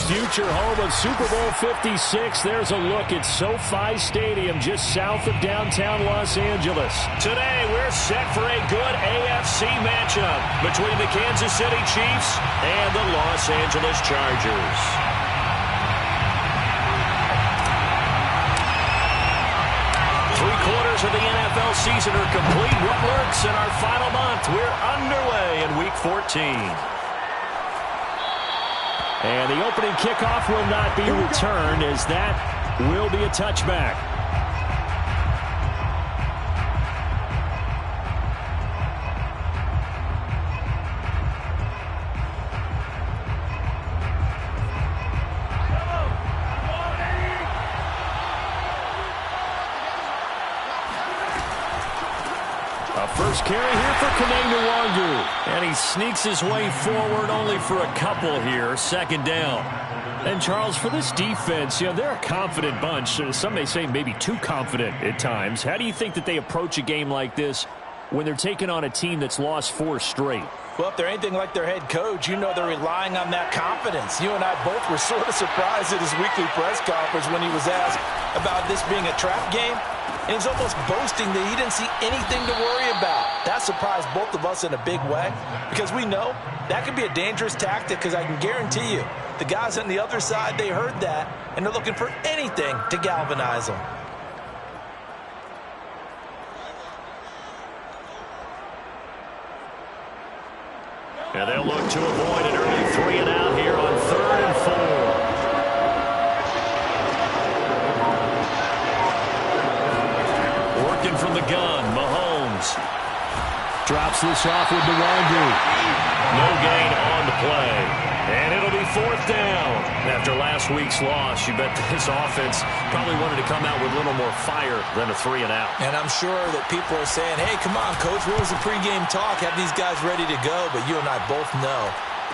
future home of Super Bowl 56. There's a look at SoFi Stadium just south of downtown Los Angeles. Today, we're set for a good AFC matchup between the Kansas City Chiefs and the Los Angeles Chargers. Three-quarters of the NFL season are complete. What works in our final month? We're underway in Week 14. And the opening kickoff will not be returned, as that will be a touchback. First carry here for Nwangwu. And he sneaks his way forward only for a couple here. Second down. And, Charles, for this defense, they're a confident bunch. Some may say maybe too confident at times. How do you think that they approach a game like this when they're taking on a team that's lost 4 straight? Well, if they're anything like their head coach, they're relying on that confidence. You and I both were sort of surprised at his weekly press conference when he was asked about this being a trap game. And he was almost boasting that he didn't see anything to worry about. That surprised both of us in a big way, because we know that could be a dangerous tactic, because I can guarantee you the guys on the other side, they heard that, and they're looking for anything to galvanize them. And they'll look to avoid an early 3-and-out here on 3rd and 4. Working from the gun, Mahomes drops this off with Nwangwu. No gain on the play. And it'll be 4th down. After last week's loss, you bet this offense probably wanted to come out with a little more fire than a 3-and-out. And I'm sure that people are saying, hey, come on, Coach, what was the pregame talk? Have these guys ready to go? But you and I both know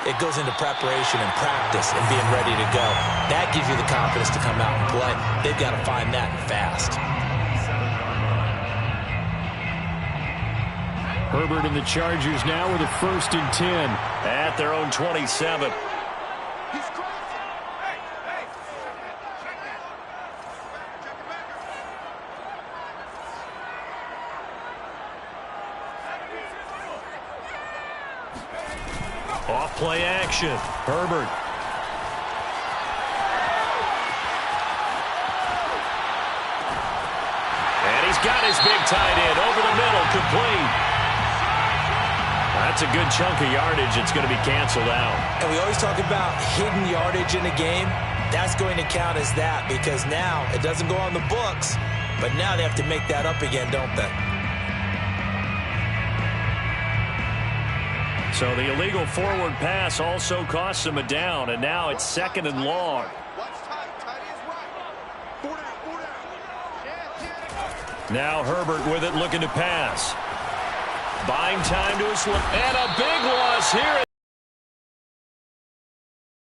it goes into preparation and practice and being ready to go. That gives you the confidence to come out and play. They've got to find that fast. Herbert and the Chargers now with a 1st and 10 at their own 27. Off play action. Herbert. And he's got his big tight end over the middle, complete. That's a good chunk of yardage. It's going to be canceled out. And we always talk about hidden yardage in a game. That's going to count as that, because now it doesn't go on the books, but now they have to make that up again, don't they? So the illegal forward pass also costs them a down, and now it's 2nd and long. Now Herbert with it, looking to pass. Buying time to his left. And a big loss here.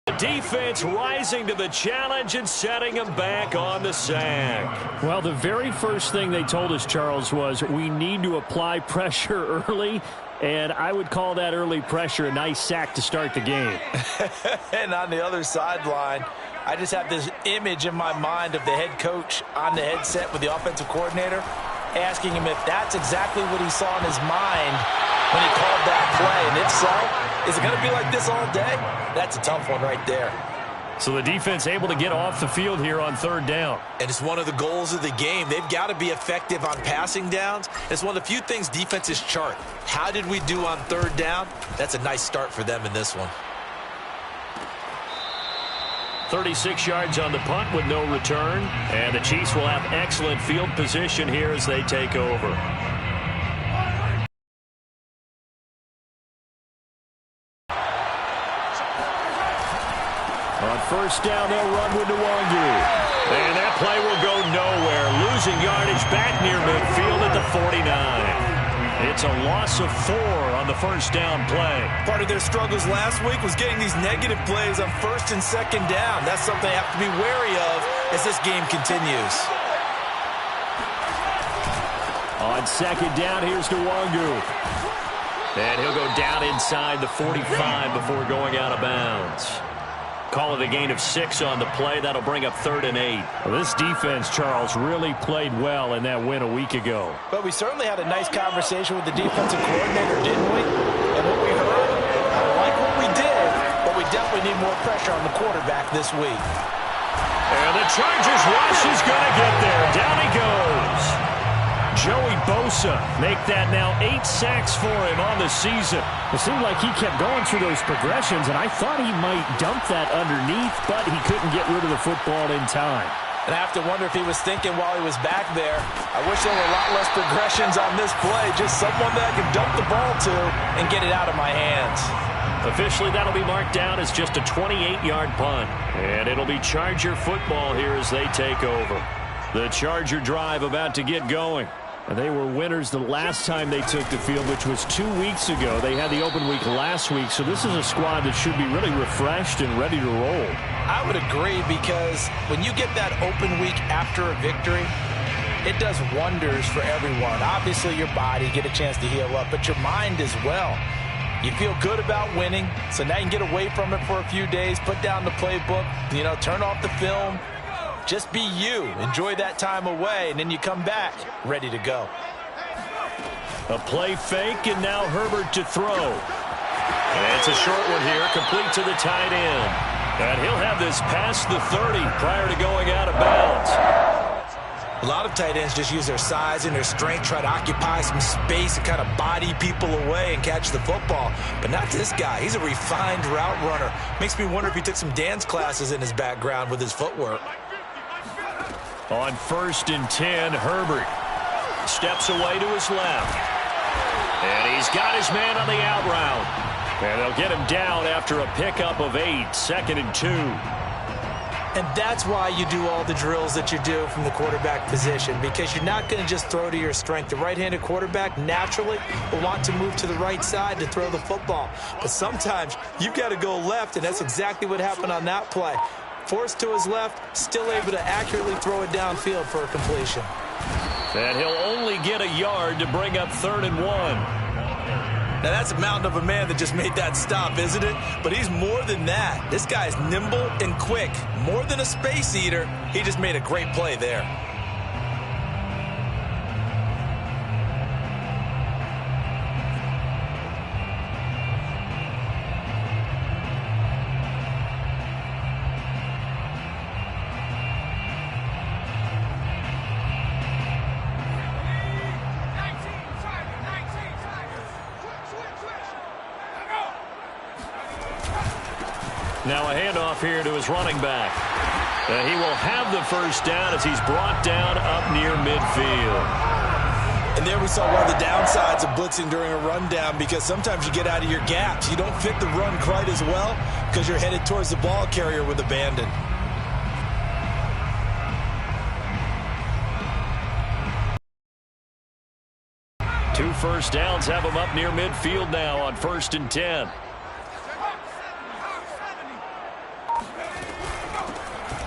The defense rising to the challenge and setting him back on the sack. Well, the very first thing they told us, Charles, was we need to apply pressure early. And I would call that early pressure a nice sack to start the game. And on the other sideline, I just have this image in my mind of the head coach on the headset with the offensive coordinator, asking him if that's exactly what he saw in his mind when he called that play. And if so, is it going to be like this all day? That's a tough one right there. So the defense able to get off the field here on 3rd down. And it's one of the goals of the game. They've got to be effective on passing downs. It's one of the few things defenses chart. How did we do on 3rd down? That's a nice start for them in this one. 36 yards on the punt with no return. And the Chiefs will have excellent field position here as they take over. On 1st down, they'll run with Nwangwu. And that play will go nowhere. Losing yardage back near midfield at the 49. It's a loss of 4 on the 1st down play. Part of their struggles last week was getting these negative plays on 1st and 2nd down. That's something they have to be wary of as this game continues. On 2nd down, here's Nwangwu. And he'll go down inside the 45 before going out of bounds. Call it a gain of 6 on the play. That'll bring up 3rd and 8. Well, this defense, Charles, really played well in that win a week ago. But we certainly had a nice conversation with the defensive coordinator, didn't we? And what we heard, I like what we did, but we definitely need more pressure on the quarterback this week. And the Chargers rush is going to get there. Down he goes. Joey Bosa make that now 8 sacks for him on the season. It seemed like he kept going through those progressions, and I thought he might dump that underneath, but he couldn't get rid of the football in time. And I have to wonder if he was thinking while he was back there, I wish there were a lot less progressions on this play, just someone that I can dump the ball to and get it out of my hands. Officially, that'll be marked down as just a 28-yard punt. And it'll be Charger football here as they take over. The Charger drive about to get going. They were winners the last time they took the field, which was 2 weeks ago. They had the open week last week, so this is a squad that should be really refreshed and ready to roll. I would agree, because when you get that open week after a victory, it does wonders for everyone. Obviously, your body, get a chance to heal up, but your mind as well. You feel good about winning, so now you can get away from it for a few days, put down the playbook, turn off the film. Just be you. Enjoy that time away, and then you come back ready to go. A play fake, and now Herbert to throw. And it's a short one here, complete to the tight end. And he'll have this past the 30 prior to going out of bounds. A lot of tight ends just use their size and their strength, try to occupy some space and kind of body people away and catch the football. But not this guy. He's a refined route runner. Makes me wonder if he took some dance classes in his background with his footwork. On 1st and 10, Herbert steps away to his left. And he's got his man on the out route. And they'll get him down after a pickup of 8, 2nd and 2. And that's why you do all the drills that you do from the quarterback position, because you're not going to just throw to your strength. The right-handed quarterback naturally will want to move to the right side to throw the football. But sometimes you've got to go left, and that's exactly what happened on that play. Forced to his left, still able to accurately throw it downfield for a completion. And he'll only get a yard to bring up 3rd and 1. Now, that's a mountain of a man that just made that stop, isn't it? But he's more than that. This guy's nimble and quick. More than a space eater, he just made a great play there. Now a handoff here to his running back. He will have the first down as he's brought down up near midfield. And there we saw one of the downsides of blitzing during a rundown, because sometimes you get out of your gaps. You don't fit the run quite as well because you're headed towards the ball carrier with abandon. Two first downs have him up near midfield now on 1st and 10.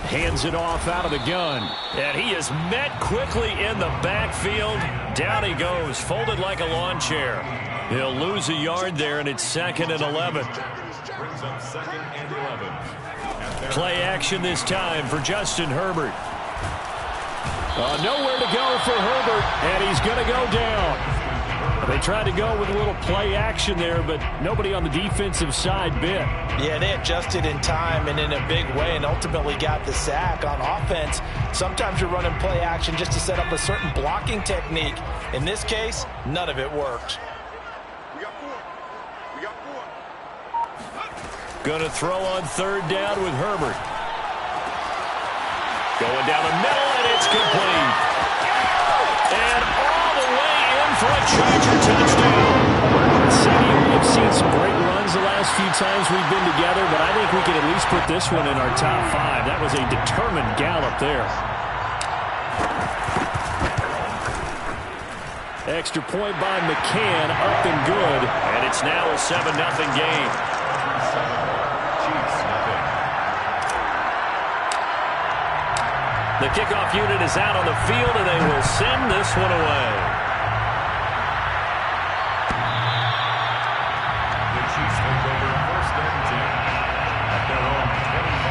Hands it off out of the gun. And he is met quickly in the backfield. Down he goes, folded like a lawn chair. He'll lose a yard there, and it's 2nd and 11. Brings up 2nd and 11. Play action this time for Justin Herbert. Nowhere to go for Herbert, and he's going to go down. They tried to go with a little play action there, but nobody on the defensive side bit. Yeah, they adjusted in time and in a big way and ultimately got the sack. On offense, sometimes you're running play action just to set up a certain blocking technique. In this case, none of it worked. Going to throw on 3rd down with Herbert. Going down the middle, and it's complete. And all the way in for a Charger touchdown. We've seen some great runs the last few times we've been together, but I think we can at least put this one in our top 5. That was a determined gallop there. Extra point by McCann, up and good, and it's now a 7-0 game. The kickoff unit is out on the field, and they will send this one away. The Chiefs take over 1st and 10 at their own 25.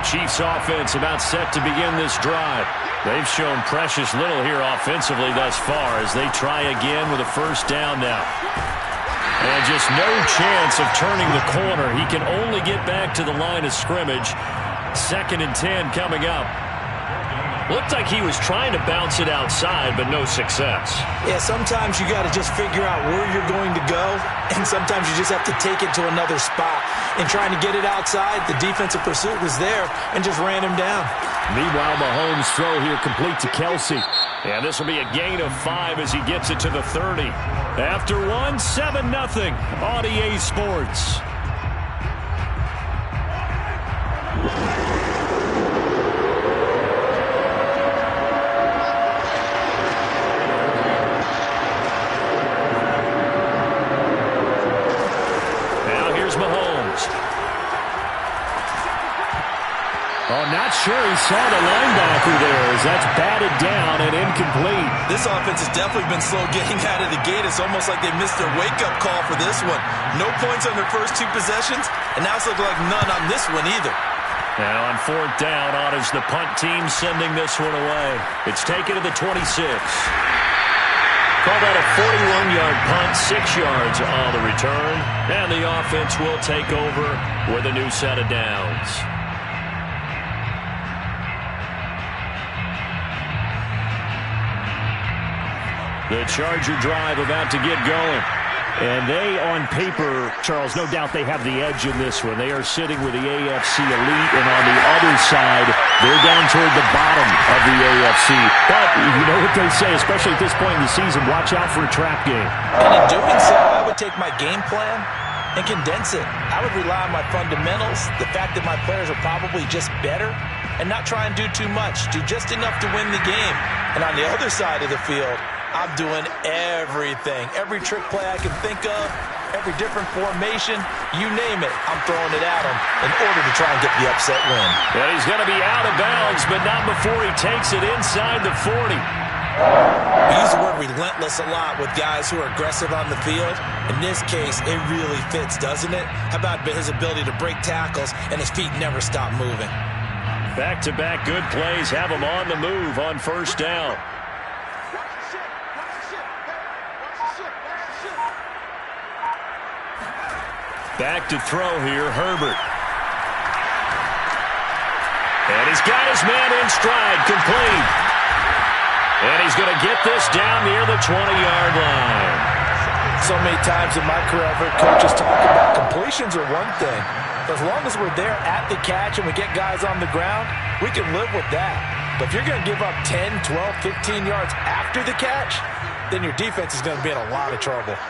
Chiefs offense about set to begin this drive. They've shown precious little here offensively thus far as they try again with a first down now. And just no chance of turning the corner. He can only get back to the line of scrimmage. 2nd and 10 coming up. Looked like he was trying to bounce it outside, but no success. Yeah, sometimes you got to just figure out where you're going to go, and sometimes you just have to take it to another spot. In trying to get it outside, the defensive pursuit was there and just ran him down. Meanwhile, Mahomes' throw here complete to Kelsey. And this will be a gain of 5 as he gets it to the 30. After 1, 7-0 on EA Sports. Not sure he saw the linebacker there as that's batted down and incomplete. This offense has definitely been slow getting out of the gate. It's almost like they missed their wake-up call for this one. No points on their first 2 possessions, and now it's looking like none on this one either. Now on 4th down, Otto's the punt team sending this one away. It's taken to the 26. Call that a 41-yard punt, 6 yards on the return. And the offense will take over with a new set of downs. The Charger drive about to get going. And they, on paper, Charles, no doubt they have the edge in this one. They are sitting with the AFC elite, and on the other side, they're down toward the bottom of the AFC. But you know what they say, especially at this point in the season, watch out for a trap game. And in doing so, I would take my game plan and condense it. I would rely on my fundamentals, the fact that my players are probably just better, and not try and do too much. Do just enough to win the game. And on the other side of the field, I'm doing everything. Every trick play I can think of, every different formation, you name it, I'm throwing it at him in order to try and get the upset win. And he's going to be out of bounds, but not before he takes it inside the 40. We use the word relentless a lot with guys who are aggressive on the field. In this case, it really fits, doesn't it? How about his ability to break tackles and his feet never stop moving? Back-to-back good plays have him on the move on 1st down. Back to throw here, Herbert. And he's got his man in stride, complete. And he's going to get this down near the 20-yard line. So many times in my career, I've heard coaches talk about completions are one thing. But as long as we're there at the catch and we get guys on the ground, we can live with that. But if you're going to give up 10, 12, 15 yards after the catch, then your defense is going to be in a lot of trouble.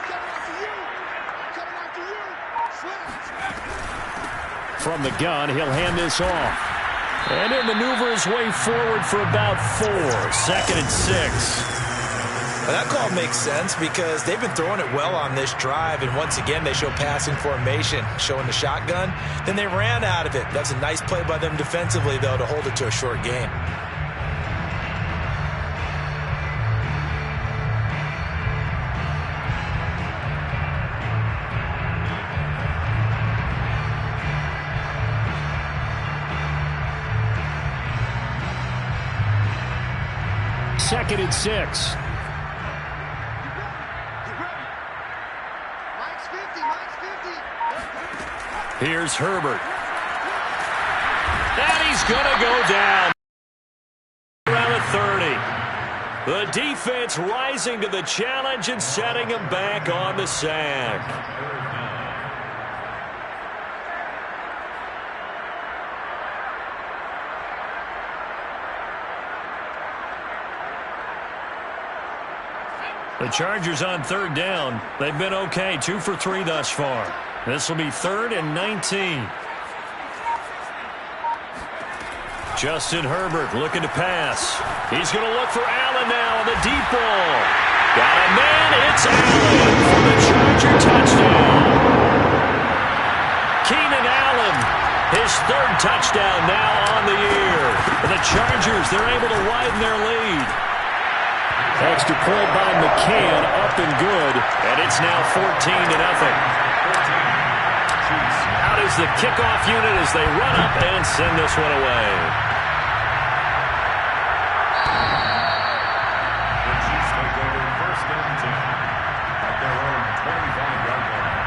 From the gun, he'll hand this off. And he'll maneuver his way forward for about 4. 2nd and 6. And that call makes sense because they've been throwing it well on this drive, and once again they show passing formation, showing the shotgun. Then they ran out of it. That's a nice play by them defensively, though, to hold it to a short gain. Second and 6. Here's Herbert. And he's going to go down around the 30. The defense rising to the challenge and setting him back on the sack. The Chargers on 3rd down. They've been okay, 2 for 3 thus far. This will be 3rd and 19. Justin Herbert looking to pass. He's going to look for Allen now on the deep ball. Got a man. It's Allen for the Charger touchdown. Keenan Allen, his 3rd touchdown now on the year. The Chargers, they're able to widen their lead. Extra point by McCann, up and good. And it's now 14-0. out is the kickoff unit as they run up and send this one away. The Chiefs take over 1st and 10 at their own 25-yard line.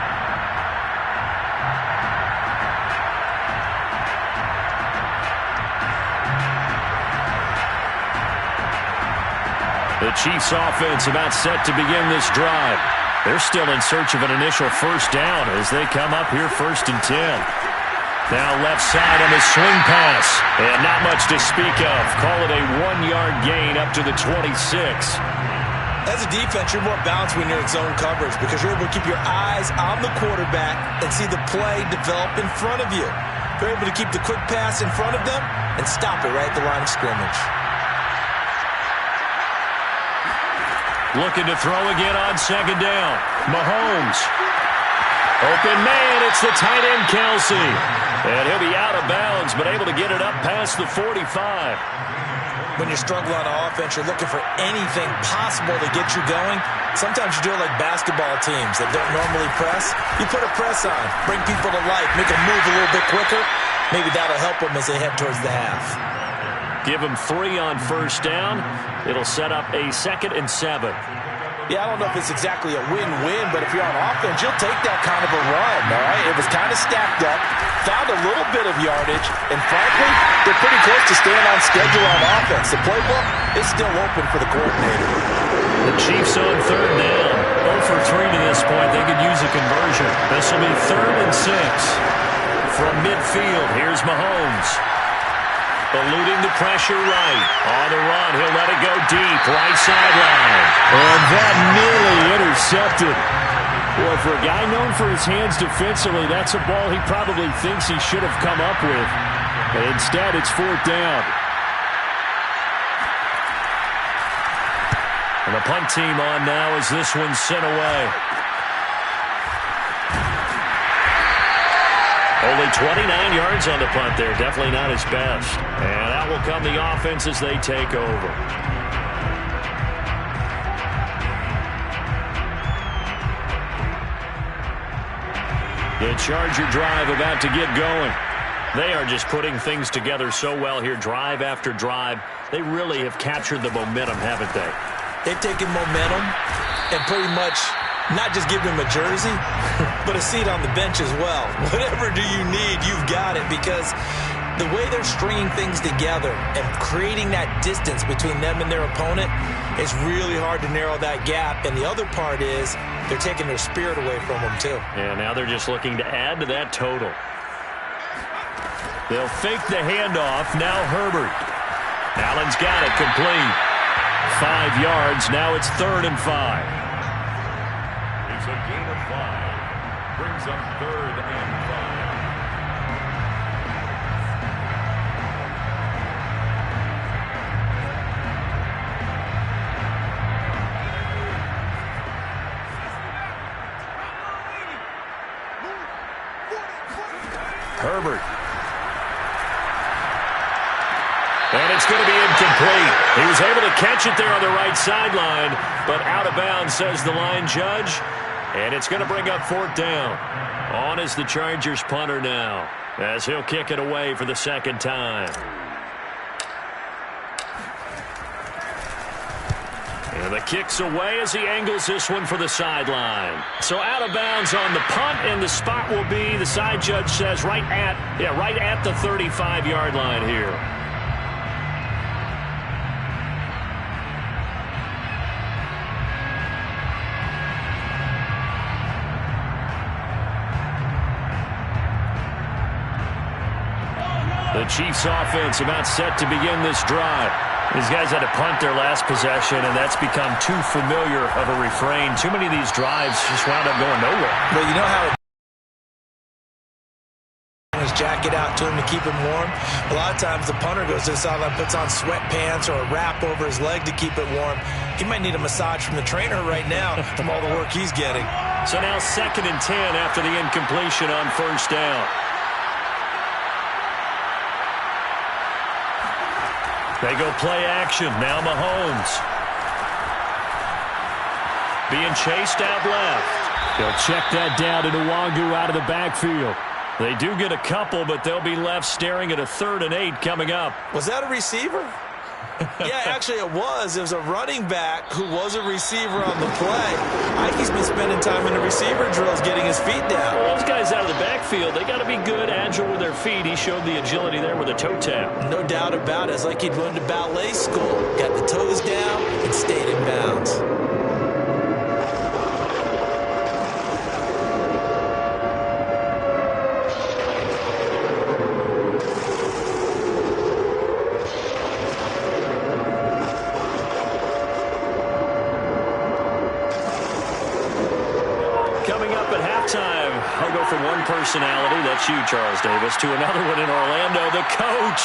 The Chiefs offense about set to begin this drive. They're still in search of an initial first down as they come up here 1st and 10. Now left side on the swing pass. And not much to speak of. Call it a 1-yard gain up to the 26. As a defense, you're more balanced when you're in zone coverage because you're able to keep your eyes on the quarterback and see the play develop in front of you. You're able to keep the quick pass in front of them and stop it right at the line of scrimmage. Looking to throw again on 2nd down. Mahomes. Open man, it's the tight end Kelsey. And he'll be out of bounds, but able to get it up past the 45. When you're struggling on offense, you're looking for anything possible to get you going. Sometimes you do it like basketball teams that don't normally press. You put a press on, bring people to life, make them move a little bit quicker. Maybe that'll help them as they head towards the half. Give him 3 on 1st down. It'll set up a 2nd and 7. Yeah, I don't know if it's exactly a win-win, but if you're on offense, you'll take that kind of a run, all right? It was kind of stacked up, found a little bit of yardage, and frankly, they're pretty close to staying on schedule on offense. The playbook is still open for the coordinator. The Chiefs on 3rd down. 0 for 3 to this point. They could use a conversion. This will be 3rd and 6. From midfield, here's Mahomes. Eluding the pressure right. On the run, he'll let it go deep. Right sideline. And that nearly intercepted. Boy, for a guy known for his hands defensively, that's a ball he probably thinks he should have come up with. But instead, it's 4th down. And the punt team on now as this one's sent away. Only 29 yards on the punt there. Definitely not his best. And that will come the offense as they take over. The Charger drive about to get going. They are just putting things together so well here, drive after drive. They really have captured the momentum, haven't they? They've taken momentum and pretty much not just give him a jersey, but a seat on the bench as well. Whatever do you need, you've got it, because the way they're stringing things together and creating that distance between them and their opponent, it's really hard to narrow that gap. And the other part is they're taking their spirit away from them, too. And now they're just looking to add to that total. They'll fake the handoff. Now Herbert. Allen's got it complete. 5 yards. Now it's 3rd and 5. It's a gain of 5. Brings up 3rd and 5. Herbert. And it's going to be incomplete. He was able to catch it there on the right sideline, but out of bounds, says the line judge. And it's going to bring up 4th down. On is the Chargers punter now, as he'll kick it away for the 2nd time. And the kick's away as he angles this one for the sideline. So out of bounds on the punt, and the spot will be, the side judge says, right at the 35-yard line here. The Chiefs offense about set to begin this drive. These guys had to punt their last possession, and that's become too familiar of a refrain. Too many of these drives just wound up going nowhere. Well, you know how his jacket out to him to keep him warm. A lot of times the punter goes to the sideline, puts on sweatpants or a wrap over his leg to keep it warm. He might need a massage from the trainer right now from all the work he's getting. So now 2nd and 10 after the incompletion on 1st down. They go play action. Now Mahomes. Being chased out left. They'll check that down to Nwangu out of the backfield. They do get a couple, but they'll be left staring at a 3rd and 8 coming up. Was that a receiver? Yeah, actually it was. It was a running back who was a receiver on the play. Ike's been spending time in the receiver drills getting his feet down. Well, those guys out of the backfield, they got to be good, agile with their feet. He showed the agility there with a toe tap. No doubt about it. It's like he'd gone to ballet school. Got the toes down and stayed in bounds. I'll go from one personality, that's you, Charles Davis, to another one in Orlando, the coach.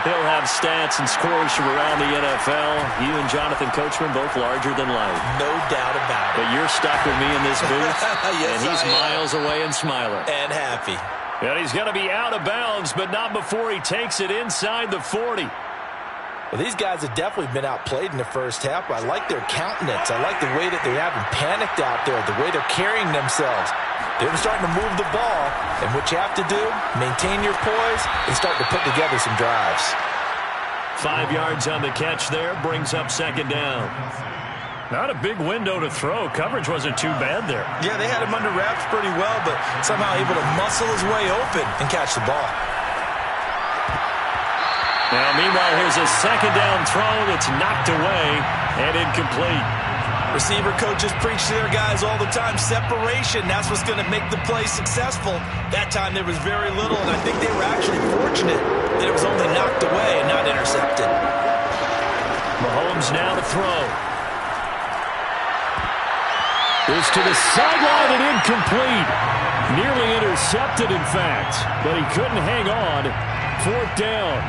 He'll have stats and scores from around the NFL. You and Jonathan Coachman both larger than life. No doubt about it. But you're stuck with me in this booth, yes, and he's miles away and smiling. And happy. And he's going to be out of bounds, but not before he takes it inside the 40. Well, these guys have definitely been outplayed in the first half. I like their countenance. I like the way that they haven't panicked out there, the way they're carrying themselves. They're starting to move the ball, and what you have to do, maintain your poise and start to put together some drives. 5 yards on the catch there, brings up 2nd down. Not a big window to throw. Coverage wasn't too bad there. Yeah, they had him under wraps pretty well, but somehow able to muscle his way open and catch the ball. Now, meanwhile, here's a 2nd down throw that's knocked away and incomplete. Receiver coaches preach to their guys all the time. Separation, that's what's going to make the play successful. That time there was very little, and I think they were actually fortunate that it was only knocked away and not intercepted. Mahomes now to throw. Is to the sideline and incomplete. Nearly intercepted, in fact, but he couldn't hang on. 4th down.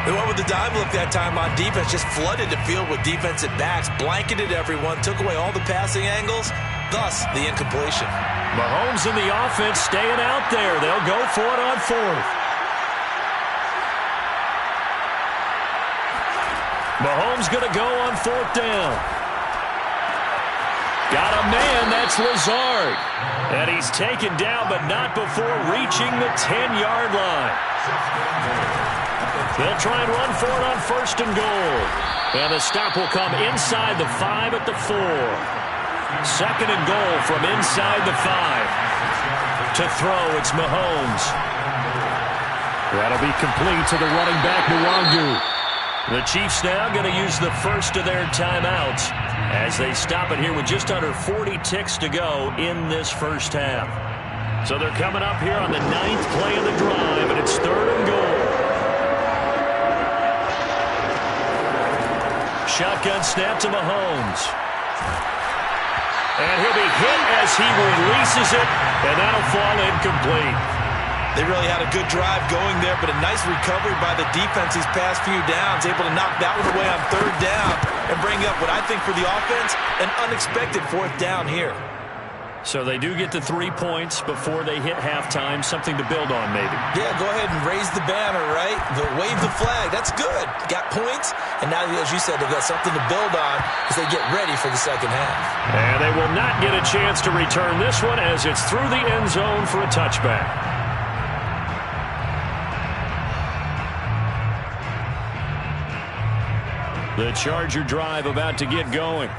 They went with the dive look that time on defense, just flooded the field with defensive backs, blanketed everyone, took away all the passing angles, thus the incompletion. Mahomes and the offense staying out there. They'll go for it on 4th. Mahomes going to go on 4th down. Got a man, that's Lazard. And he's taken down, but not before reaching the 10-yard line. They'll try and run for it on 1st and goal. And the stop will come inside the 5 at the 4. 2nd and goal from inside the 5. To throw, it's Mahomes. That'll be complete to the running back, Nwangu. The Chiefs now going to use the first of their timeouts as they stop it here with just under 40 ticks to go in this first half. So they're coming up here on the 9th play of the drive, and it's 3rd and goal. Shotgun snap to Mahomes. And he'll be hit as he releases it, and that'll fall incomplete. They really had a good drive going there, but a nice recovery by the defense these past few downs, able to knock that one away on 3rd down and bring up what I think for the offense, an unexpected 4th down here. So they do get to 3 points before they hit halftime, something to build on maybe. Yeah, go ahead and raise the banner, right? Wave the flag. That's good. Got points, and now, as you said, they've got something to build on as they get ready for the second half. And they will not get a chance to return this one as it's through the end zone for a touchback. The Charger drive about to get going.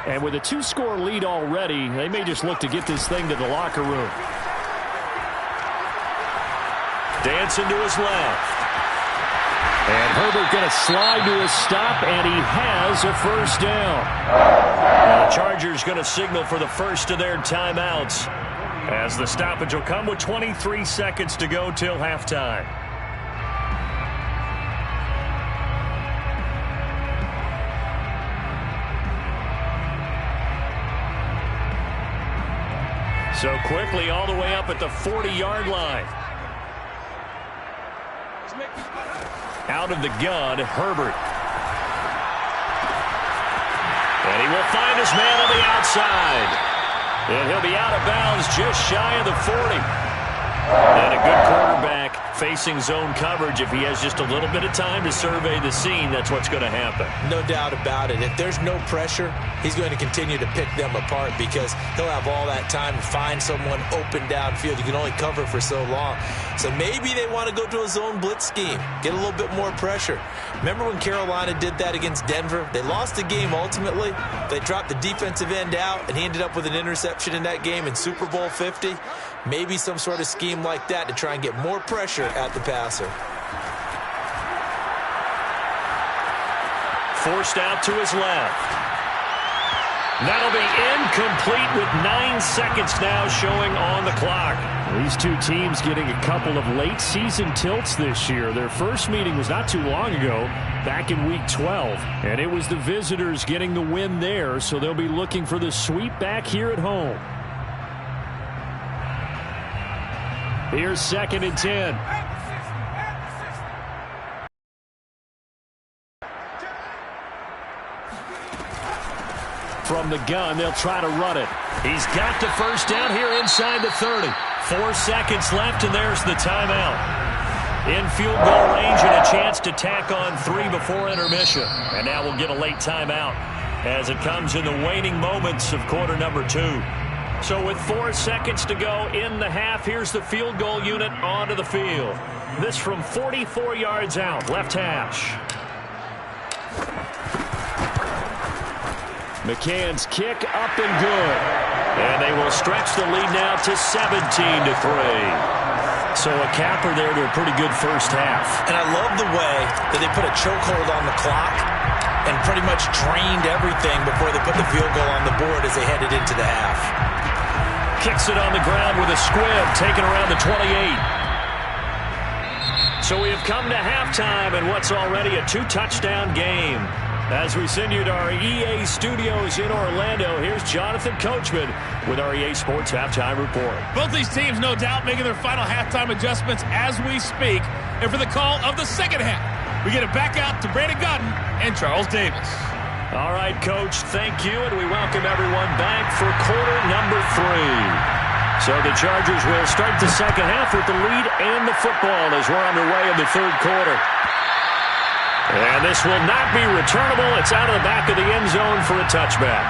And with a 2-score lead already, they may just look to get this thing to the locker room. Dancing to his left. And Herbert going to slide to a stop, and he has a 1st down. And the Chargers going to signal for the first of their timeouts as the stoppage will come with 23 seconds to go till halftime. So quickly all the way up at the 40-yard line. Out of the gun, Herbert. And he will find his man on the outside. And he'll be out of bounds just shy of the 40. And a good quarterback facing zone coverage, if he has just a little bit of time to survey the scene, that's what's going to happen. No doubt about it. If there's no pressure, he's going to continue to pick them apart because he'll have all that time to find someone open downfield. You can only cover for so long. So maybe they want to go to a zone blitz scheme, get a little bit more pressure. Remember when Carolina did that against Denver? They lost the game ultimately. They dropped the defensive end out, and he ended up with an interception in that game in Super Bowl 50. Maybe some sort of scheme like that to try and get more pressure at the passer. Forced out to his left. That'll be incomplete with 9 seconds now showing on the clock. These two teams getting a couple of late season tilts this year. Their first meeting was not too long ago, back in week 12. And it was the visitors getting the win there, so they'll be looking for the sweep back here at home. Here's 2nd and 10. From the gun, they'll try to run it. He's got the first down here inside the 30. 4 seconds left, and there's the timeout. In field goal range and a chance to tack on 3 before intermission. And now we'll get a late timeout as it comes in the waning moments of quarter number 2. So with 4 seconds to go in the half, here's the field goal unit onto the field. This from 44 yards out, left hash. McCann's kick up and good. And they will stretch the lead now to 17-3. So a capper there to a pretty good first half. And I love the way that they put a chokehold on the clock and pretty much drained everything before they put the field goal on the board as they headed into the half. Kicks it on the ground with a squib, taken around the 28. So we have come to halftime in what's already a 2-touchdown game. As we send you to our EA studios in Orlando, here's Jonathan Coachman with our EA Sports Halftime Report. Both these teams, no doubt, making their final halftime adjustments as we speak. And for the call of the second half, we get it back out to Brandon Godden and Charles Davis. All right, Coach, thank you, and we welcome everyone back for quarter number 3. So the Chargers will start the second half with the lead and the football as we're underway in the third quarter. And this will not be returnable. It's out of the back of the end zone for a touchback.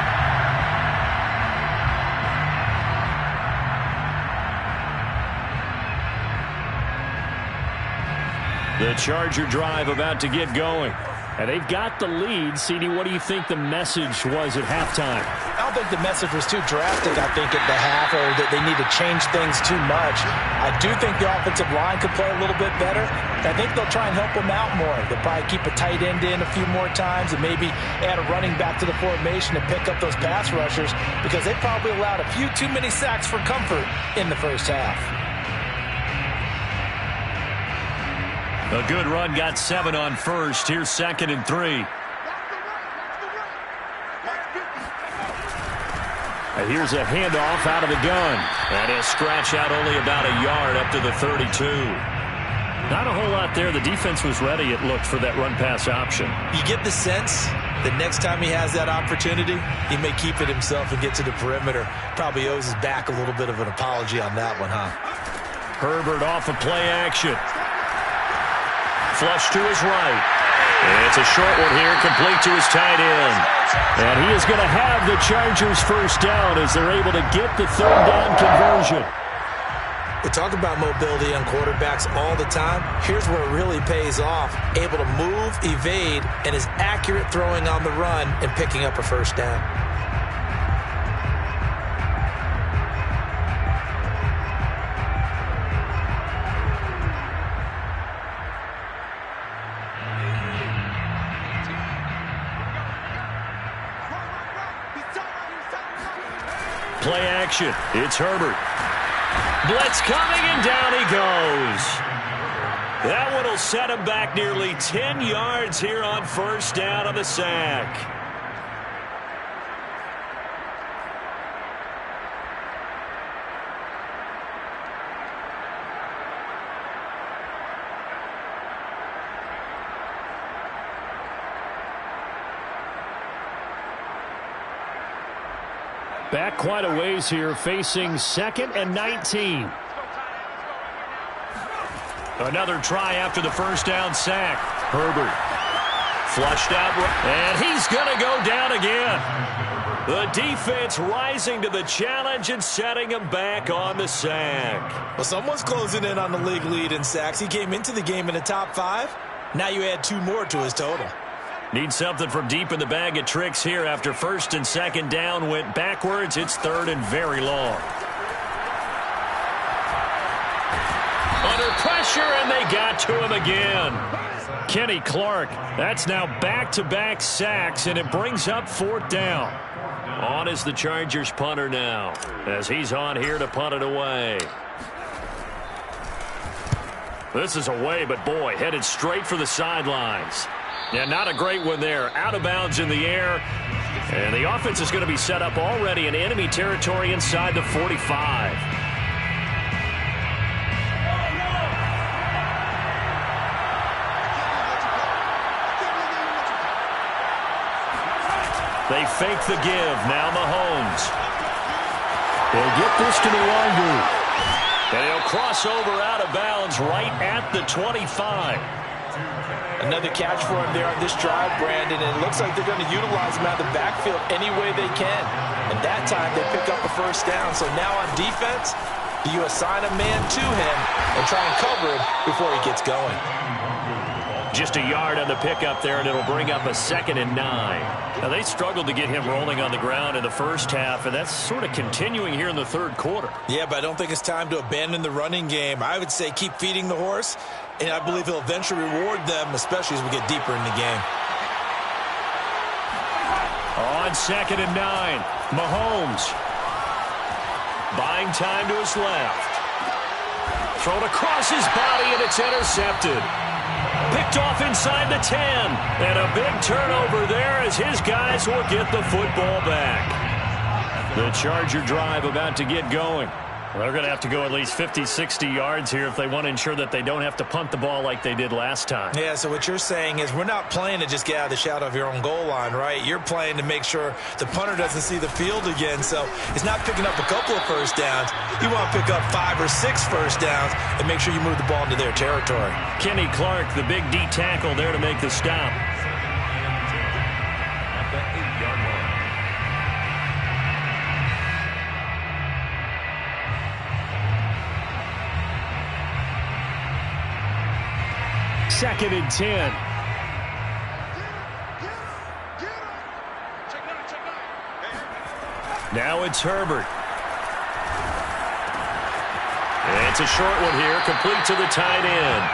The Charger drive about to get going. And they've got the lead. CD, what do you think the message was at halftime? I don't think the message was too drastic, I think, at the half, or that they need to change things too much. I do think the offensive line could play a little bit better. I think they'll try and help them out more. They'll probably keep a tight end in a few more times and maybe add a running back to the formation to pick up those pass rushers because they probably allowed a few too many sacks for comfort in the first half. A good run, got 7 on first. Here's 2nd and 3. And here's a handoff out of the gun. And he'll scratch out only about a yard up to the 32. Not a whole lot there. The defense was ready, it looked, for that run-pass option. You get the sense that next time he has that opportunity, he may keep it himself and get to the perimeter. Probably owes his back a little bit of an apology on that one, huh? Herbert off of play action. Flush to his right. And it's a short one here, complete to his tight end. And he is going to have the Chargers first down as they're able to get the third down conversion. We talk about mobility on quarterbacks all the time. Here's where it really pays off. Able to move, evade, and is accurate throwing on the run and picking up a first down. Play action. It's Herbert. Blitz coming, and down he goes. That one will set him back nearly 10 yards here on first down on the sack. Back quite a ways here, facing 2nd and 19. Another try after the first down sack. Herbert flushed out, and he's going to go down again. The defense rising to the challenge and setting him back on the sack. Well, someone's closing in on the league lead in sacks. He came into the game in the top 5. Now you add 2 more to his total. Need something from deep in the bag of tricks here after first and second down went backwards. It's third and very long. Under pressure, and they got to him again. Kenny Clark, that's now back-to-back sacks, and it brings up 4th down. On is the Chargers punter now, as he's on here to punt it away. This is away, but boy, headed straight for the sidelines. Yeah, not a great one there. Out of bounds in the air. And the offense is going to be set up already in enemy territory inside the 45. They fake the give. Now Mahomes. They'll get this to Nwangu. And he'll cross over out of bounds right at the 25. Another catch for him there on this drive, Brandon, and it looks like they're going to utilize him out of the backfield any way they can. And that time they pick up a first down. So now on defense, do you assign a man to him and try and cover him before he gets going? Just a yard on the pickup there, and it'll bring up a 2nd and 9. Now, they struggled to get him rolling on the ground in the first half, and that's sort of continuing here in the third quarter. Yeah, but I don't think it's time to abandon the running game. I would say keep feeding the horse, and I believe he'll eventually reward them, especially as we get deeper in the game. On 2nd and 9, Mahomes. Buying time to his left. Thrown across his body, and it's intercepted. Picked off inside the 10. And a big turnover there as his guys will get the football back. The Charger drive about to get going. They're going to have to go at least 50, 60 yards here if they want to ensure that they don't have to punt the ball like they did last time. Yeah, so what you're saying is we're not playing to just get out of the shadow of your own goal line, right? You're playing to make sure the punter doesn't see the field again. So it's not picking up a couple of first downs. You want to pick up 5 or 6 first downs and make sure you move the ball into their territory. Kenny Clark, the big D tackle there to make the stop. At the 8-yard line. Second and 10. Now it's Herbert. It's a short one here, complete to the tight end.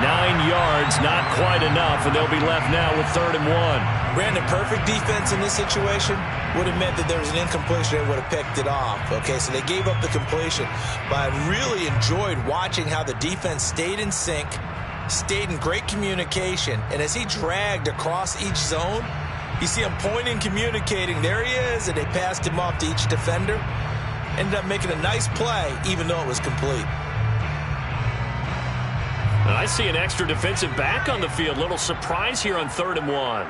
9 yards, not quite enough, and they'll be left now with 3rd and 1. Brandon, perfect defense in this situation would have meant that there was an incompletion. They would have picked it off. Okay, so they gave up the completion. But I really enjoyed watching how the defense stayed in sync, stayed in great communication, and as he dragged across each zone, you see him pointing, communicating. There he is, and they passed him off to each defender. Ended up making a nice play, even though it was complete. And I see an extra defensive back on the field. Little surprise here on 3rd and 1.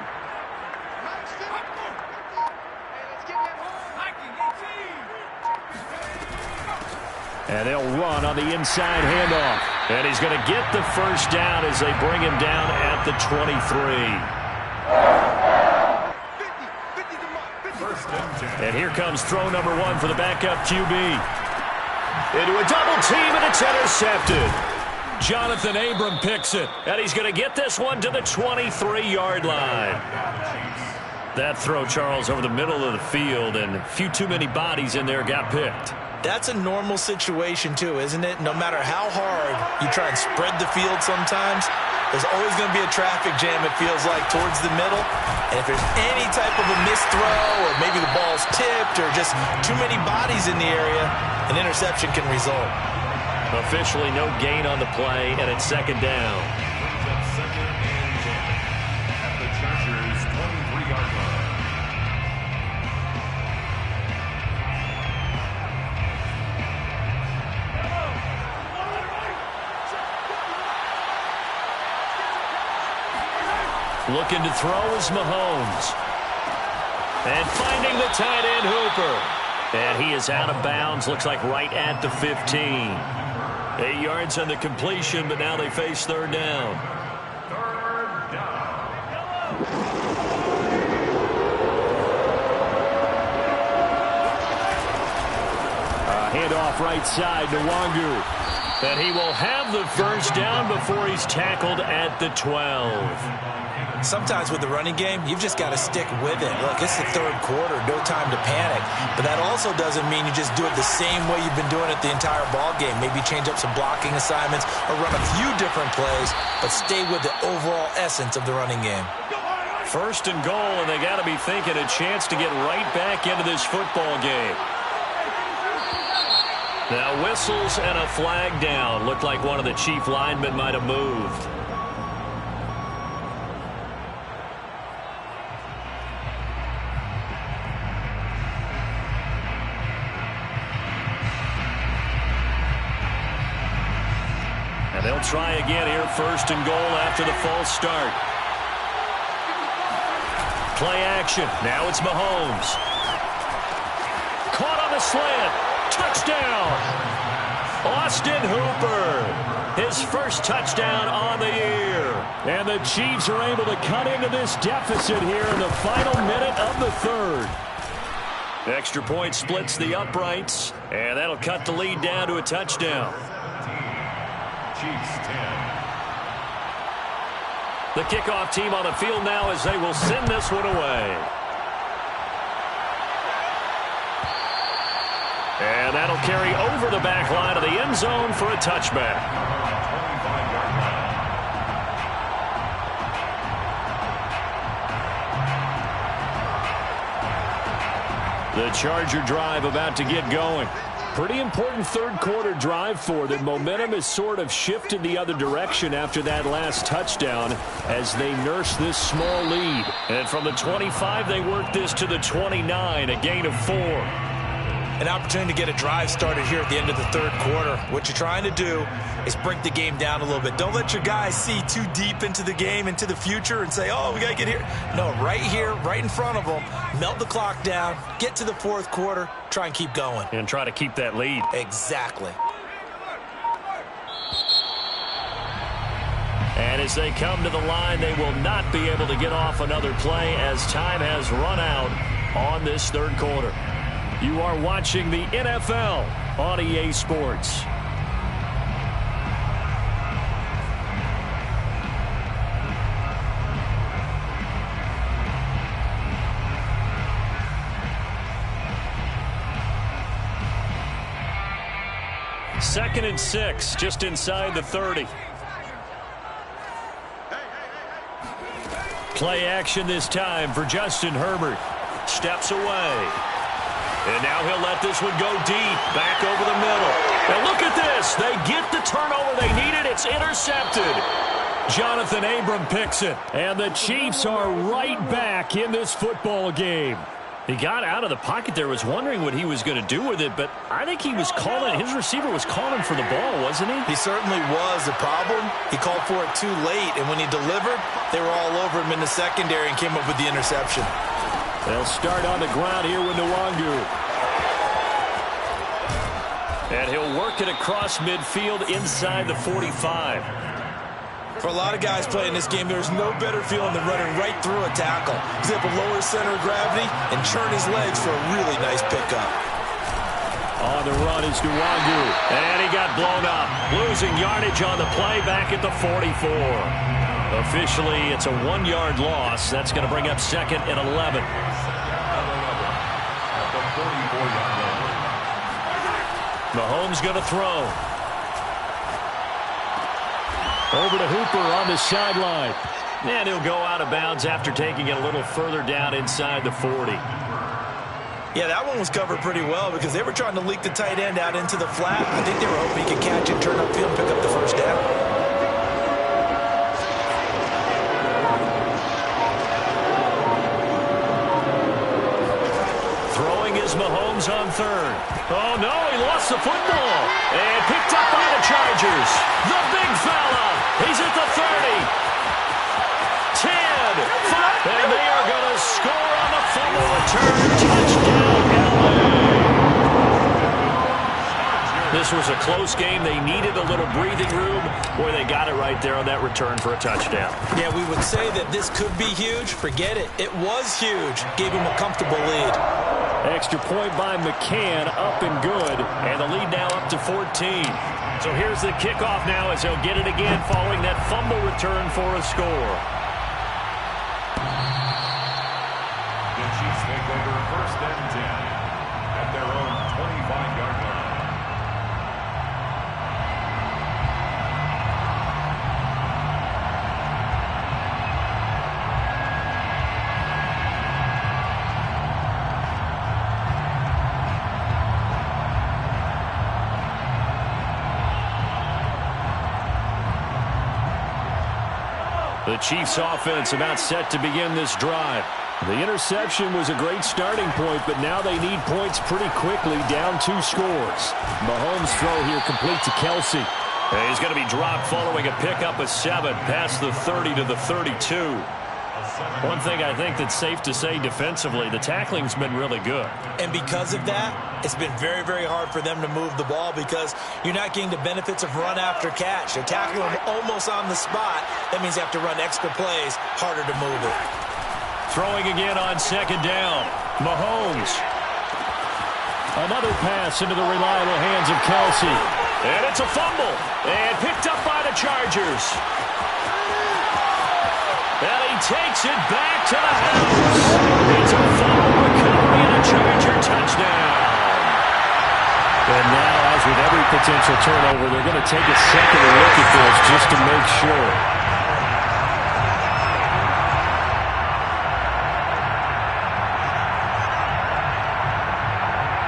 And they'll run on the inside handoff. And he's going to get the first down as they bring him down at the 23. And here comes throw number 1 for the backup QB. Into a double team, and it's intercepted. Jonathan Abram picks it, and he's going to get this one to the 23-yard line. That throw, Charles, over the middle of the field, and a few too many bodies in there got picked. That's a normal situation, too, isn't it? No matter how hard you try and spread the field sometimes, there's always going to be a traffic jam, it feels like, towards the middle. And if there's any type of a missed throw, or maybe the ball's tipped, or just too many bodies in the area, an interception can result. Officially no gain on the play, and it's 2nd down. Second and 10 at the Chargers' 23-yard line. Looking to throw is Mahomes. And finding the tight end Hooper. And he is out of bounds, looks like right at the 15. 8 yards on the completion, but now they face third down. Third down. Handoff right side to Wangu. And he will have the first down before he's tackled at the 12. Sometimes with the running game, you've just got to stick with it. Look, it's the third quarter, no time to panic. But that also doesn't mean you just do it the same way you've been doing it the entire ball game. Maybe change up some blocking assignments or run a few different plays, but stay with the overall essence of the running game. First and goal, and they got to be thinking a chance to get right back into this football game. Now whistles and a flag down. Looked like one of the chief linemen might have moved. And they'll try again here, first and goal after the false start. Play action. Now it's Mahomes. Caught on the slant. Touchdown. Austin Hooper. His first touchdown on the year. And the Chiefs are able to cut into this deficit here in the final minute of the third. Extra point splits the uprights, and that'll cut the lead down to a touchdown. Chiefs 10. The kickoff team on the field now as they will send this one away. And that'll carry over the back line of the end zone for a touchback. 25-yard line. The Charger drive about to get going. Pretty important third quarter drive for them. Momentum has sort of shifted the other direction after that last touchdown as they nurse this small lead. And from the 25, they work this to the 29, a gain of 4. An opportunity to get a drive started here at the end of the third quarter. What you're trying to do is break the game down a little bit. Don't let your guys see too deep into the game, into the future, and say, oh, we got to get here. No, right here, right in front of them, melt the clock down, get to the fourth quarter, try and keep going. And try to keep that lead. Exactly. And as they come to the line, they will not be able to get off another play as time has run out on this third quarter. You are watching the NFL on EA Sports. Second and 6, just inside the 30. Play action this time for Justin Herbert. Steps away. And now he'll let this one go deep, back over the middle. And look at this. They get the turnover they needed. It's intercepted. Jonathan Abram picks it. And the Chiefs are right back in this football game. He got out of the pocket there, was wondering what he was going to do with it, but I think he was calling, his receiver was calling for the ball, wasn't he? He certainly was. The problem, he called for it too late, and when he delivered, they were all over him in the secondary and came up with the interception. They'll start on the ground here with Nwangu. And he'll work it across midfield inside the 45. For a lot of guys playing this game, there's no better feeling than running right through a tackle. He's able to lower his center of gravity and churn his legs for a really nice pickup. On the run is Nwangu. And he got blown up. Losing yardage on the play back at the 44. Officially, it's a 1-yard loss. That's going to bring up second and 11. Mahomes going to throw. Over to Hooper on the sideline. And he'll go out of bounds after taking it a little further down inside the 40. Yeah, that one was covered pretty well because they were trying to leak the tight end out into the flat. I think they were hoping he could catch it, turn upfield, and pick up the first down. Mahomes on third. Oh, no, he lost the football. And picked up by the Chargers. The big fella. He's at the 30. 10. 5. And they are going to score on the fumble return. Touchdown, LA. The this was a close game. They needed a little breathing room. Boy, they got it right there on that return for a touchdown. Yeah, we would say that this could be huge. Forget it. It was huge. Gave him a comfortable lead. Extra point by McCann, up and good. And the lead now up to 14. So here's the kickoff now as he'll get it again following that fumble return for a score. The Chiefs take over 1st and 10 at their own 25-yard line. The Chiefs offense about set to begin this drive. The interception was a great starting point, but now they need points pretty quickly, down 2 scores. Mahomes' throw here complete to Kelsey. And he's going to be dropped following a pickup of 7 past the 30 to the 32. One thing I think that's safe to say defensively, the tackling's been really good. And because of that, it's been very, very hard for them to move the ball because you're not getting the benefits of run after catch. They're tackling them almost on the spot. That means you have to run extra plays, harder to move it. Throwing again on 2nd down. Mahomes. Another pass into the reliable hands of Kelsey. And it's a fumble. And picked up by the Chargers. And he takes it back to the house. It's a fumble recovery and a Charger touchdown. And now, as with every potential turnover, they're going to take a second look at this just to make sure.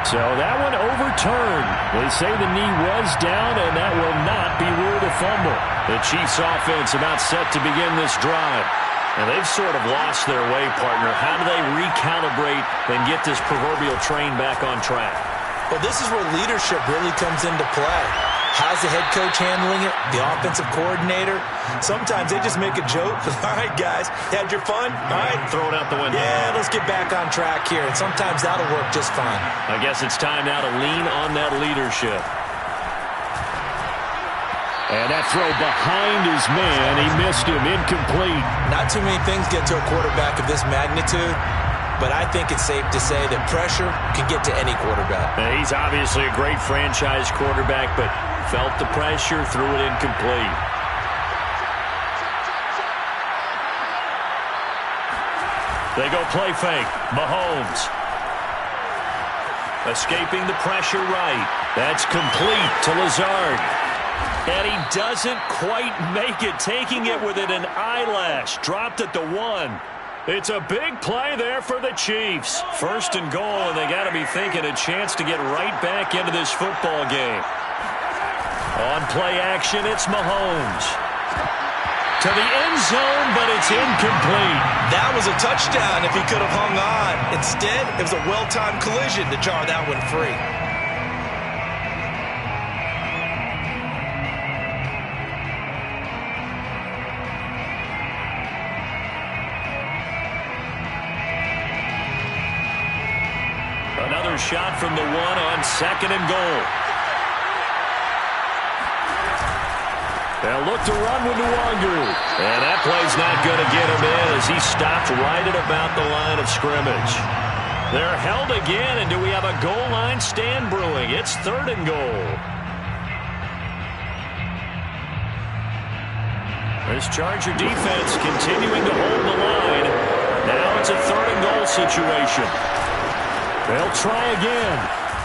So that one overturned. They say the knee was down, and that will not be ruled a fumble. The Chiefs offense about set to begin this drive. And they've sort of lost their way, partner. How do they recalibrate and get this proverbial train back on track? Well, this is where leadership really comes into play. How's the head coach handling it? The offensive coordinator? Sometimes they just make a joke. All right, guys, had your fun? All right. Throw it out the window. Yeah, let's get back on track here. And sometimes that'll work just fine. I guess it's time now to lean on that leadership. And that throw behind his man, he missed him, incomplete. Not too many things get to a quarterback of this magnitude, but I think it's safe to say that pressure can get to any quarterback. Now, he's obviously a great franchise quarterback, but felt the pressure, threw it incomplete. They go play fake. Mahomes. Escaping the pressure right. That's complete to Lazard. And he doesn't quite make it, taking it within an eyelash. Dropped at the 1. It's a big play there for the Chiefs. 1st and goal, and they got to be thinking a chance to get right back into this football game. On play action, it's Mahomes. To the end zone, but it's incomplete. That was a touchdown if he could have hung on. Instead, it was a well-timed collision to jar that one free. Another shot from the 1 on 2nd and goal. They'll look to run with Nwangu. And that play's not going to get him in as he stopped right at about the line of scrimmage. They're held again, and do we have a goal line stand brewing? It's 3rd and goal. This Charger defense continuing to hold the line. Now it's a 3rd and goal situation. They'll try again.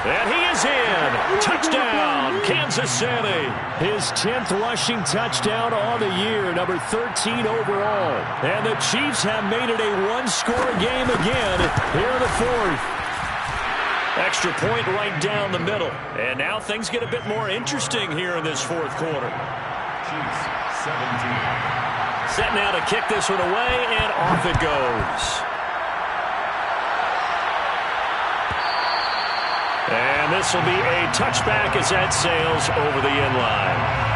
And he is in. Touchdown, Kansas City. His 10th rushing touchdown on the year, number 13 overall. And the Chiefs have made it a one-score game again here in the 4th. Extra point right down the middle. And now things get a bit more interesting here in this 4th quarter. Chiefs 17. Set now to kick this one away, and off it goes. And this will be a touchback as that sails over the end line.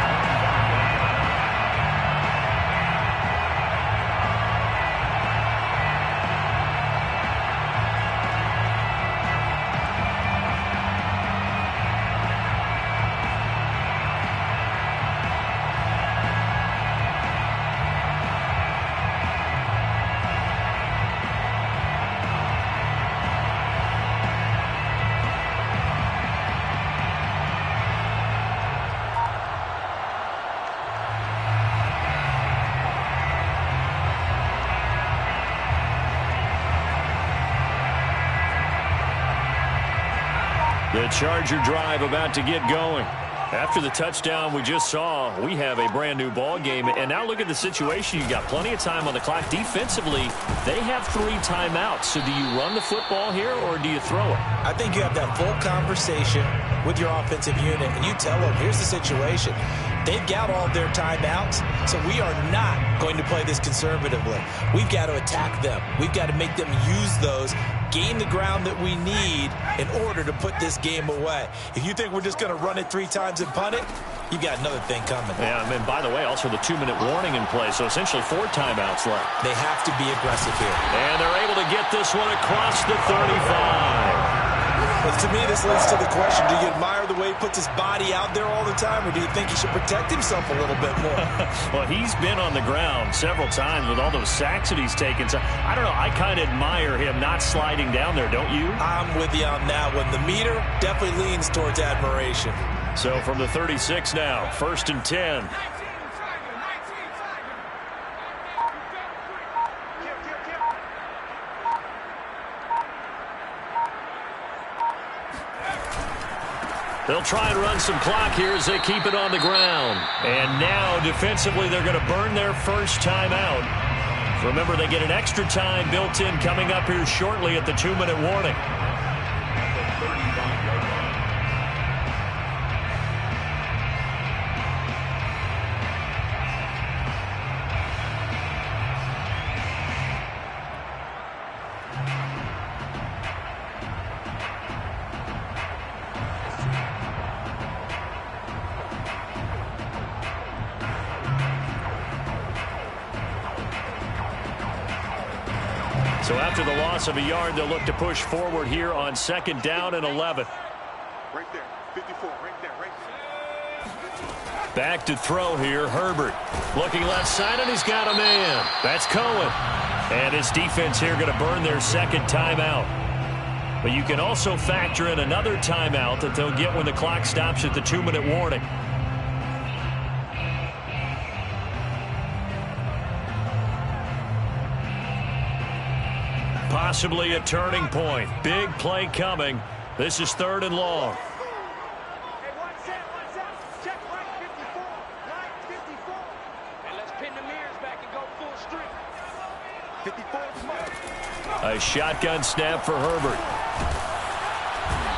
The Charger drive about to get going. After the touchdown we just saw, we have a brand new ball game. And now look at the situation. You've got plenty of time on the clock. Defensively, they have 3 timeouts. So do you run the football here or do you throw it? I think you have that full conversation with your offensive unit, and you tell them, here's the situation. They've got all of their timeouts, so we are not going to play this conservatively. We've got to attack them. We've got to make them use those, gain the ground that we need in order to put this game away. If you think we're just going to run it 3 times and punt it, you've got another thing coming. Yeah, and by the way, also the 2-minute warning in play, so essentially 4 timeouts left. They have to be aggressive here. And they're able to get this one across the 35. Well, to me, this leads to the question, do you admire the way he puts his body out there all the time, or do you think he should protect himself a little bit more? Well, he's been on the ground several times with all those sacks that he's taken. So, I don't know, I kind of admire him not sliding down there, don't you? I'm with you on that one. The meter definitely leans towards admiration. So from the 36 now, 1st and 10. They'll try and run some clock here as they keep it on the ground. And now, defensively, they're going to burn their first time out. Remember, they get an extra time built in coming up here shortly at the 2-minute warning. So after the loss of a yard, they'll look to push forward here on 2nd down and 11. Right there, 54, right there, right there. Back to throw here, Herbert. Looking left side, and he's got a man. That's Cohen. And his defense here going to burn their 2nd timeout. But you can also factor in another timeout that they'll get when the clock stops at the 2-minute warning. Possibly a turning point. Big play coming. This is 3rd and long. Hey, one set. Check right 54. Right 54. And let's pin the mirrors back and go full strength. 54 smart. A shotgun snap for Herbert.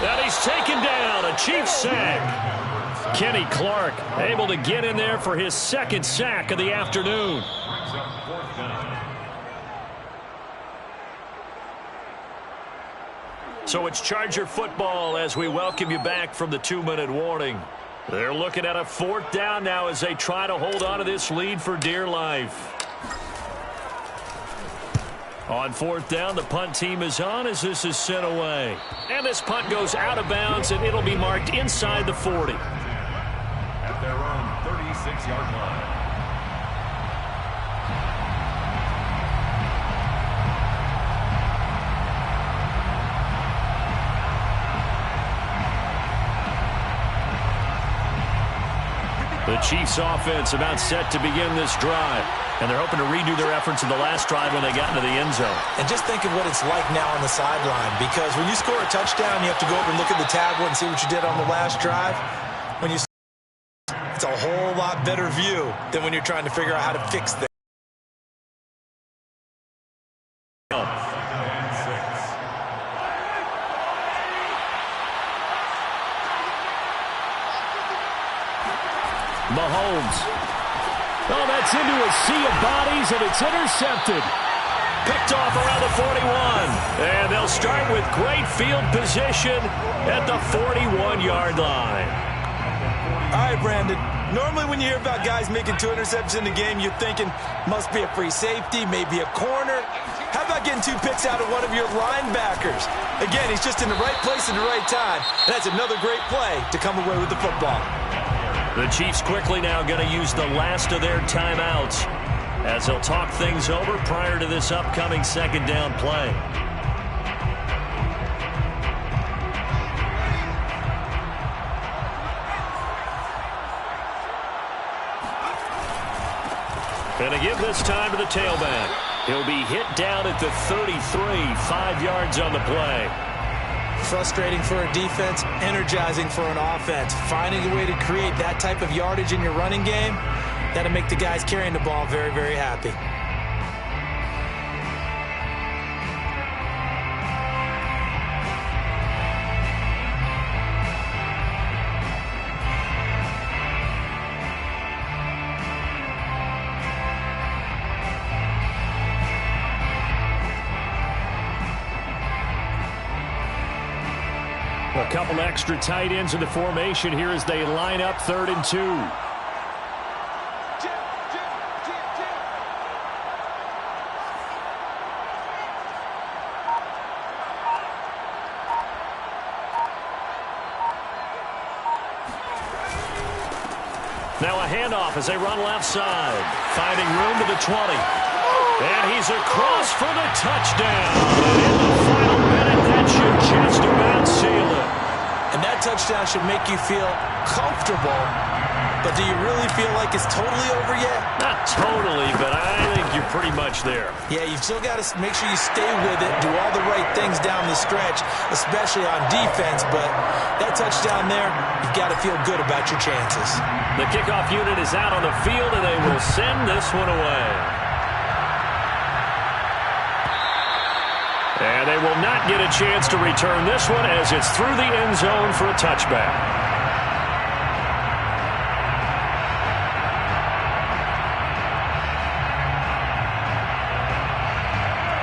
And he's taken down. A Chiefs sack. Kenny Clark able to get in there for his 2nd sack of the afternoon. So it's Charger football as we welcome you back from the 2-minute warning. They're looking at a 4th down now as they try to hold on to this lead for dear life. On 4th down, the punt team is on as this is sent away. And this punt goes out of bounds, and it'll be marked inside the 40. At their own 36-yard line. The Chiefs offense about set to begin this drive. And they're hoping to redo their efforts in the last drive when they got into the end zone. And just think of what it's like now on the sideline, because when you score a touchdown, you have to go over and look at the tablet and see what you did on the last drive. When you, it's a whole lot better view than when you're trying to figure out how to fix things. Mahomes. Oh, that's into a sea of bodies, and it's intercepted. Picked off around the 41. And they'll start with great field position at the 41-yard line. All right, Brandon. Normally when you hear about guys making 2 interceptions in the game, you're thinking must be a free safety, maybe a corner. How about getting 2 picks out of one of your linebackers? Again, he's just in the right place at the right time. And that's another great play to come away with the football. The Chiefs quickly now going to use the last of their timeouts as they'll talk things over prior to this upcoming 2nd down play. Going to give this time to the tailback. He'll be hit down at the 33, 5 yards on the play. Frustrating for a defense, energizing for an offense. Finding a way to create that type of yardage in your running game, that'll make the guys carrying the ball very, very happy. A couple extra tight ends in the formation here as they line up 3rd and 2. Now a handoff as they run left side. Finding room to the 20. And he's across for the touchdown. And in the final minute, that should just about seal it. And that touchdown should make you feel comfortable. But do you really feel like it's totally over yet? Not totally, but I think you're pretty much there. Yeah, you've still got to make sure you stay with it, do all the right things down the stretch, especially on defense. But that touchdown there, you've got to feel good about your chances. The kickoff unit is out on the field, and they will send this one away. And they will not get a chance to return this one as it's through the end zone for a touchback.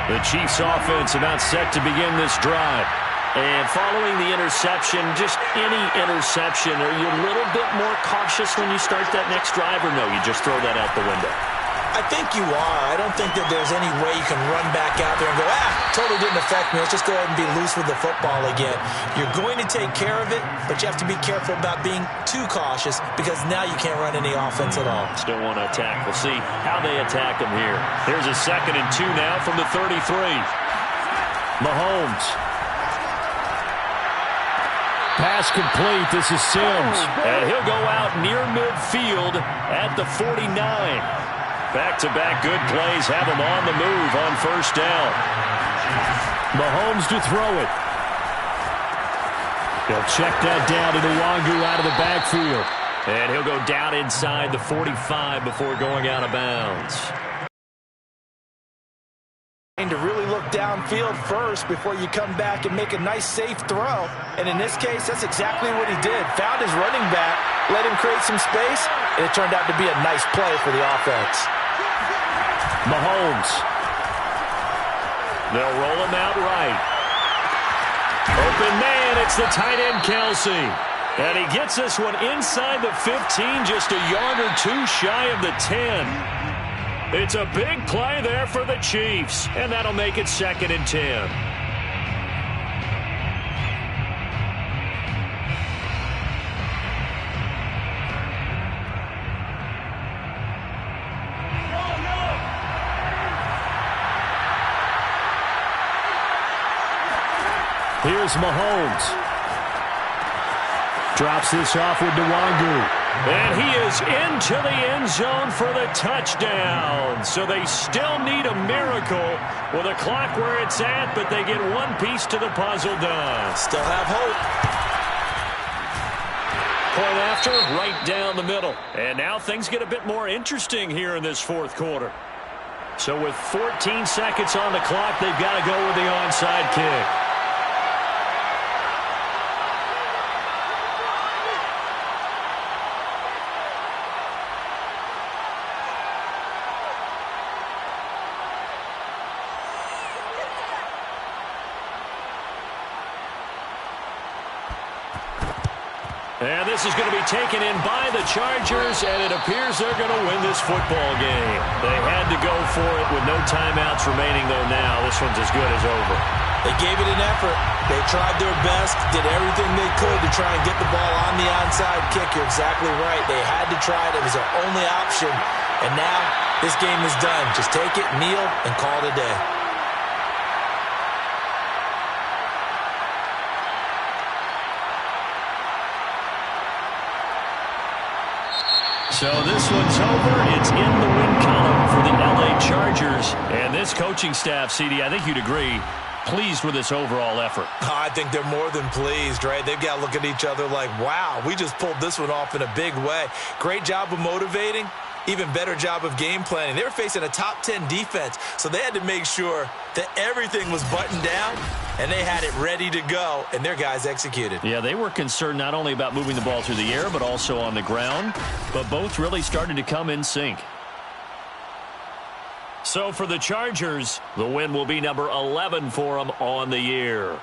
The Chiefs offense about set to begin this drive. And following the interception, just any interception, are you a little bit more cautious when you start that next drive, or no, you just throw that out the window? I think you are. I don't think that there's any way you can run back out there and go, totally didn't affect me. Let's just go ahead and be loose with the football again. You're going to take care of it, but you have to be careful about being too cautious because now you can't run any offense at all. Still want to attack. We'll see how they attack them here. Here's a 2nd and 2 now from the 33. Mahomes. Pass complete. This is Sims. And he'll go out near midfield at the 49. Back-to-back good plays have him on the move on 1st down. Mahomes to throw it. They'll check that down to Nwangu out of the backfield. And he'll go down inside the 45 before going out of bounds. To really look downfield first before you come back and make a nice, safe throw. And in this case, that's exactly what he did. Found his running back, let him create some space, and it turned out to be a nice play for the offense. Mahomes. They'll roll him out right. Open man, it's the tight end, Kelsey. And he gets this one inside the 15, just a yard or two shy of the 10. It's a big play there for the Chiefs, and that'll make it 2nd and 10. Here's Mahomes. Drops this off with Nwangu. And he is into the end zone for the touchdown. So they still need a miracle with a clock where it's at, but they get one piece to the puzzle done. Still have hope. Point after, right down the middle. And now things get a bit more interesting here in this 4th quarter. So with 14 seconds on the clock, they've got to go with the onside kick. And this is going to be taken in by the Chargers, and it appears they're going to win this football game. They had to go for it with no timeouts remaining, though now this one's as good as over. They gave it an effort. They tried their best, did everything they could to try and get the ball on the onside kick. You're exactly right. They had to try it. It was their only option. And now this game is done. Just take it, kneel, and call it a day. So this one's over. It's in the win column for the LA Chargers. And this coaching staff, CD, I think you'd agree, pleased with this overall effort. I think they're more than pleased, right? They've got to look at each other like, wow, we just pulled this one off in a big way. Great job of motivating. Even better job of game planning. They were facing a top 10 defense, so they had to make sure that everything was buttoned down, and they had it ready to go, and their guys executed. Yeah, they were concerned not only about moving the ball through the air, but also on the ground, but both really started to come in sync. So for the Chargers, the win will be number 11 for them on the year.